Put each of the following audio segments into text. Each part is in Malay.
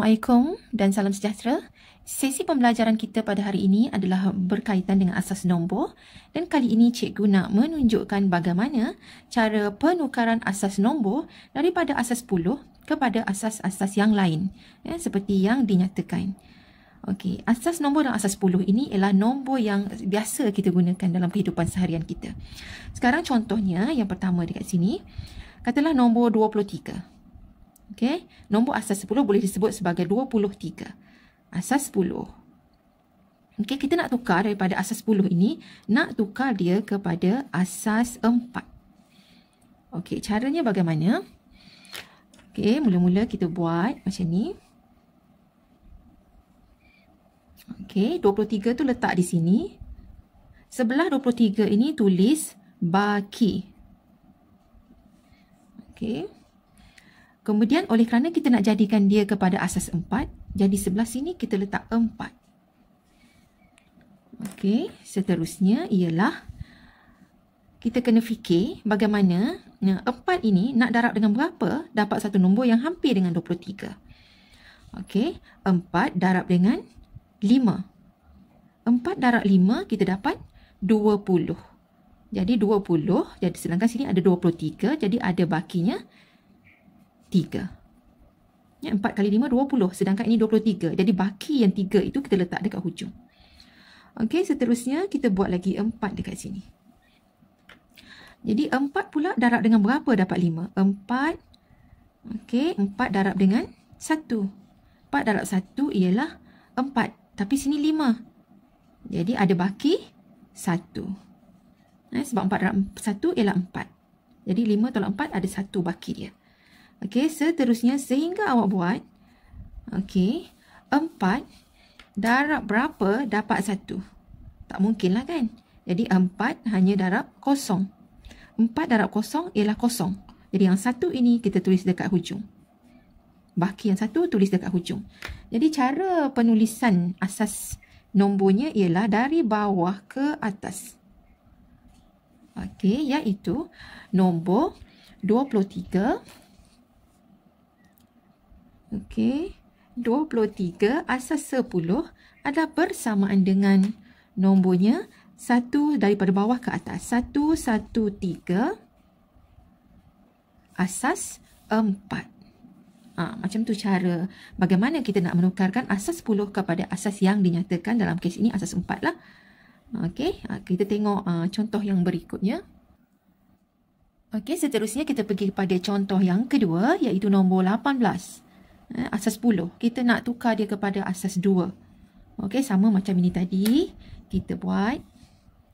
Assalamualaikum dan salam sejahtera. Sesi pembelajaran kita pada hari ini adalah berkaitan dengan asas nombor dan kali ini cikgu nak menunjukkan bagaimana cara penukaran asas nombor daripada asas 10 kepada asas-asas yang lain seperti yang dinyatakan. Okey, asas nombor dan asas 10 ini ialah nombor yang biasa kita gunakan dalam kehidupan seharian kita. Sekarang contohnya yang pertama dekat sini, katalah nombor 23. Okey, nombor asas 10 boleh disebut sebagai 23. Asas 10. Okey, kita nak tukar daripada asas 10 ini, nak tukar dia kepada asas 4. Okey, caranya bagaimana? Okey, mula-mula kita buat macam ni. Okey, 23 tu letak di sini. Sebelah 23 ini tulis baki. Okey. Kemudian oleh kerana kita nak jadikan dia kepada asas 4, jadi sebelah sini kita letak 4. Okey, seterusnya ialah kita kena fikir bagaimana 4 ini nak darab dengan berapa dapat satu nombor yang hampir dengan 23. Okey, 4 darab dengan 5. 4 darab 5 kita dapat 20. Jadi 20, jadi sedangkan sini ada 23, jadi ada bakinya 3. 4 kali 5, 20. Sedangkan ini 23. Jadi baki yang 3 itu kita letak dekat hujung. Okey, seterusnya kita buat lagi 4 dekat sini. Jadi 4 pula darab dengan berapa dapat 5? 4. Okey, 4 darab dengan 1. 4 darab 1 ialah 4. Tapi sini 5. Jadi ada baki 1. Sebab 4 darab 1 ialah 4. Jadi 5 tolak 4 ada 1 baki dia. Okey, seterusnya sehingga awak buat, okey, 4 darab berapa dapat 1? Tak mungkin lah kan? Jadi 4 hanya darab 0. 4 darab 0 ialah 0. Jadi yang 1 ini kita tulis dekat hujung. Baki yang 1 tulis dekat hujung. Jadi cara penulisan asas nombornya ialah dari bawah ke atas. Okey, iaitu nombor 23. Okey, 23 asas 10 adalah bersamaan dengan nombornya 1 daripada bawah ke atas. 113 asas 4. Macam tu cara bagaimana kita nak menukarkan asas 10 kepada asas yang dinyatakan, dalam kes ini asas 4 lah. Okey, kita tengok contoh yang berikutnya. Okey, seterusnya kita pergi kepada contoh yang kedua, iaitu nombor 18. Asas 10. Kita nak tukar dia kepada asas 2. Okey, sama macam ini tadi. Kita buat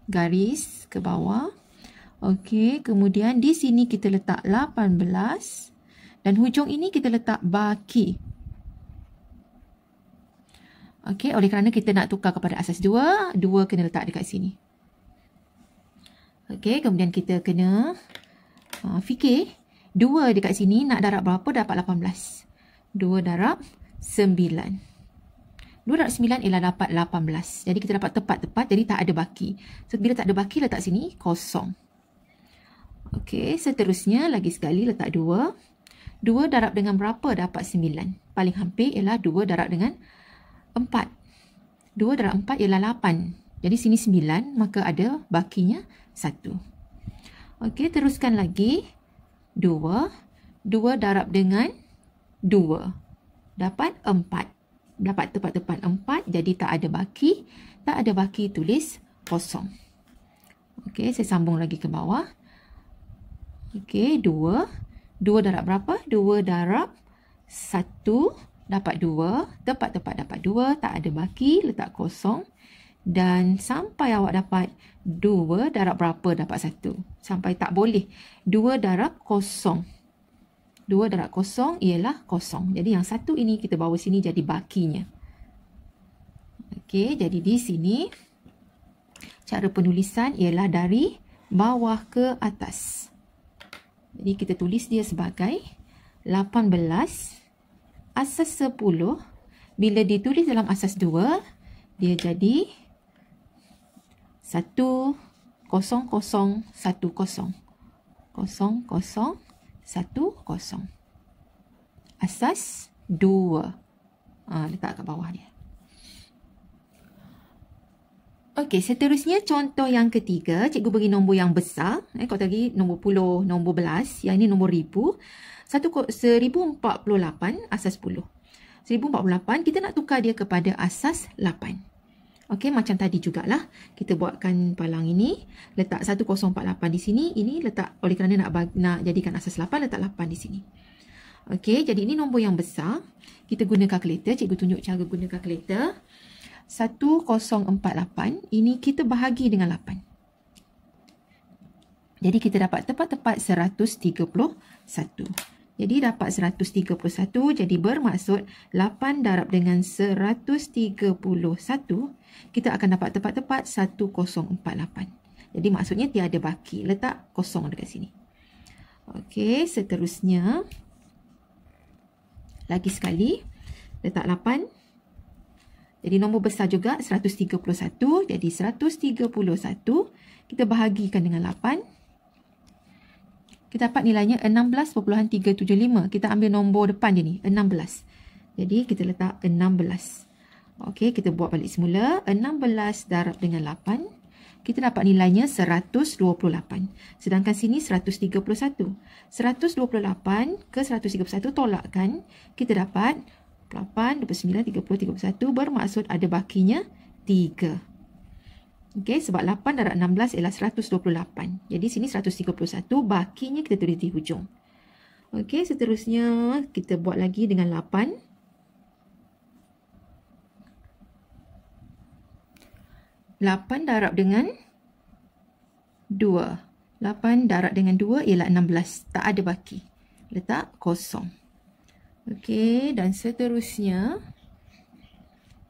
garis ke bawah. Okey, kemudian di sini kita letak 18. Dan hujung ini kita letak baki. Okey, oleh kerana kita nak tukar kepada asas 2, 2 kena letak dekat sini. Okey, kemudian kita kena fikir 2 dekat sini nak darab berapa dapat 18. 2 darab 9. 2 darab 9 ialah dapat 18. Jadi kita dapat tepat-tepat, jadi tak ada baki. So, bila tak ada baki, letak sini kosong. Okey, seterusnya lagi sekali letak 2. 2 darab dengan berapa dapat 9? Paling hampir ialah 2 darab dengan 4. 2 darab 4 ialah 8. Jadi sini 9, maka ada bakinya 1. Okey, teruskan lagi. 2. 2 darab dengan 2. Dapat 4. Dapat tepat-tepat 4. Jadi tak ada baki. Tak ada baki, tulis kosong. Okey, saya sambung lagi ke bawah. Okey, 2. 2 darab berapa? 2 darab 1. Dapat 2. Tepat-tepat dapat 2. Tak ada baki, letak kosong. Dan sampai awak dapat 2 darab berapa dapat 1. Sampai tak boleh. 2 darab kosong. 2 darab kosong ialah kosong. Jadi yang 1 ini kita bawa sini jadi bakinya. Okey, jadi di sini cara penulisan ialah dari bawah ke atas. Jadi kita tulis dia sebagai 18 asas 10. Bila ditulis dalam asas 2, dia jadi 1 0 0 1 0 0 0 1 0. Asas 2. Letak kat bawah dia. Okey, seterusnya contoh yang ketiga. Cikgu bagi nombor yang besar. Kalau tadi nombor puluh, nombor belas. Yang ini nombor ribu. 1048 asas 10. 1048 kita nak tukar dia kepada asas 8. Okey, macam tadi jugalah. Kita buatkan palang ini. Letak 1048 di sini. Ini letak, oleh kerana nak jadikan asas 8, letak 8 di sini. Okey, jadi ini nombor yang besar. Kita guna kalkulator. Cikgu tunjuk cara guna kalkulator. 1048 ini kita bahagi dengan 8. Jadi kita dapat tepat-tepat 131. Jadi dapat 131, jadi bermaksud 8 darab dengan 131, kita akan dapat tepat-tepat 1048. Jadi maksudnya tiada baki, letak kosong dekat sini. Okey, seterusnya lagi sekali letak 8. Jadi nombor besar juga 131. Jadi 131 kita bahagikan dengan 8. Kita dapat nilainya 16.375. Kita ambil nombor depan dia ni, 16. Jadi kita letak 16. Okey, kita buat balik semula. 16 darab dengan 8. Kita dapat nilainya 128. Sedangkan sini 131. 128 ke 131 tolakkan. Kita dapat 8, 29, 30, 31 bermaksud ada bakinya 3. Okey, sebab 8 darab 16 ialah 128. Jadi sini 131, bakinya kita tulis di hujung. Okey, seterusnya kita buat lagi dengan 8. 8 darab dengan 2. 8 darab dengan 2 ialah 16. Tak ada baki. Letak kosong. Okey, dan seterusnya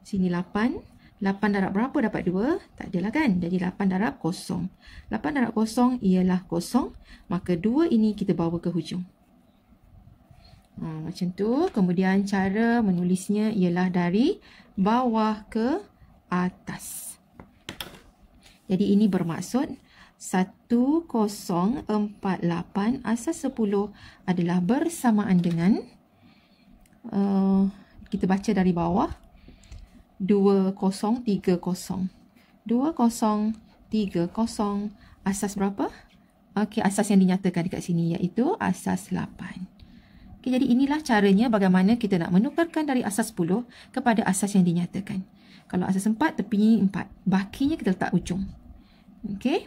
sini 8. 8 darab berapa dapat 2? Tak adalah kan? Jadi 8 darab kosong. 8 darab kosong ialah kosong. Maka 2 ini kita bawa ke hujung. Macam tu. Kemudian cara menulisnya ialah dari bawah ke atas. Jadi ini bermaksud 1048 asas 10 adalah bersamaan dengan kita baca dari bawah 2030. 2030 asas berapa? Okey, asas yang dinyatakan dekat sini iaitu asas 8. Okey, jadi inilah caranya bagaimana kita nak menukarkan dari asas 10 kepada asas yang dinyatakan. Kalau asas 4, tepinya 4. Bakinya kita letak ujung. Okey.